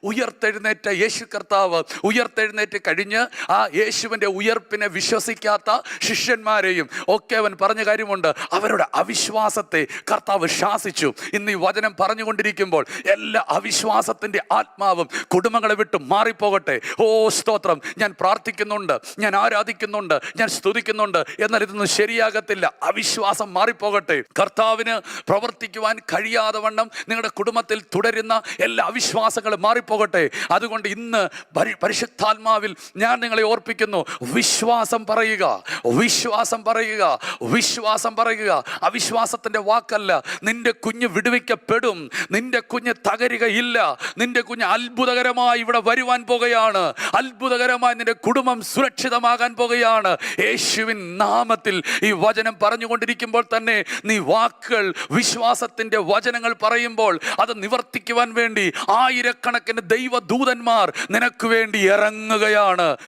ഉയർത്തെഴുന്നേറ്റ യേശു കർത്താവ് ഉയർത്തെഴുന്നേറ്റ് കഴിഞ്ഞ് ആ യേശുവിൻ്റെ ഉയർപ്പിനെ വിശ്വസിക്കാത്ത ശിഷ്യന്മാരെയും ഒക്കെ അവൻ പറഞ്ഞ കാര്യമുണ്ട്. അവരുടെ അവിശ്വാസത്തെ കർത്താവ് ശാസിച്ചു. ഇന്ന് ഈ വചനം പറഞ്ഞുകൊണ്ടിരിക്കുമ്പോൾ എല്ലാ അവിശ്വാസത്തിൻ്റെ ആത്മാവും കുടുംബങ്ങളെ വിട്ട് മാറിപ്പോകട്ടെ. ഓ സ്തോത്രം. ഞാൻ പ്രാർത്ഥിക്കുന്നുണ്ട്, ഞാൻ ആരാധിക്കുന്നുണ്ട്, ഞാൻ സ്തുതിക്കുന്നുണ്ട്, എന്നാൽ ഇതൊന്നും ശരിയാകത്തില്ല. അവിശ്വാസം മാറിപ്പോകട്ടെ. കർത്താവിന് പ്രവർത്തിക്കുവാൻ കഴിയാതെ വണ്ണം നിങ്ങളുടെ കുടുംബത്തിൽ തുടരുന്ന എല്ലാ അവിശ്വാസങ്ങളും മാറിപ്പോകട്ടെ. അതുകൊണ്ട് ഇന്ന് പരിശുദ്ധാത്മാവിൽ ഞാൻ നിങ്ങളെ ഓർപ്പിക്കുന്നു, വിശ്വാസം പറയുക, വിശ്വാസം പറയുക, വിശ്വാസം പറയുക. അവിശ്വാസത്തിന്റെ വാക്കല്ല. നിന്റെ കുഞ്ഞ് വിടുവിക്കപ്പെടും, നിന്റെ കുഞ്ഞ് തകരുകയില്ല, നിന്റെ കുഞ്ഞ് അത്ഭുതകരമായി ഇവിടെ വരുവാൻ പോകുകയാണ്, അത്ഭുതകരമായി നിന്റെ കുടുംബം സുരക്ഷിതമാകാൻ പോകുകയാണ്. യേശുവിൻ നാമത്തിൽ ഈ വചനം പറഞ്ഞുകൊണ്ടിരിക്കുമ്പോൾ തന്നെ നീ വാക്കുകൾ, വിശ്വാസത്തിന്റെ വചനങ്ങൾ പറയുമ്പോൾ അത് നിവർത്തിക്കുവാൻ വേണ്ടി ആയിരക്കണക്കിന് ദൈവദൂതന്മാർ നിനക്ക് വേണ്ടി ഇറങ്ങുകയാണ്.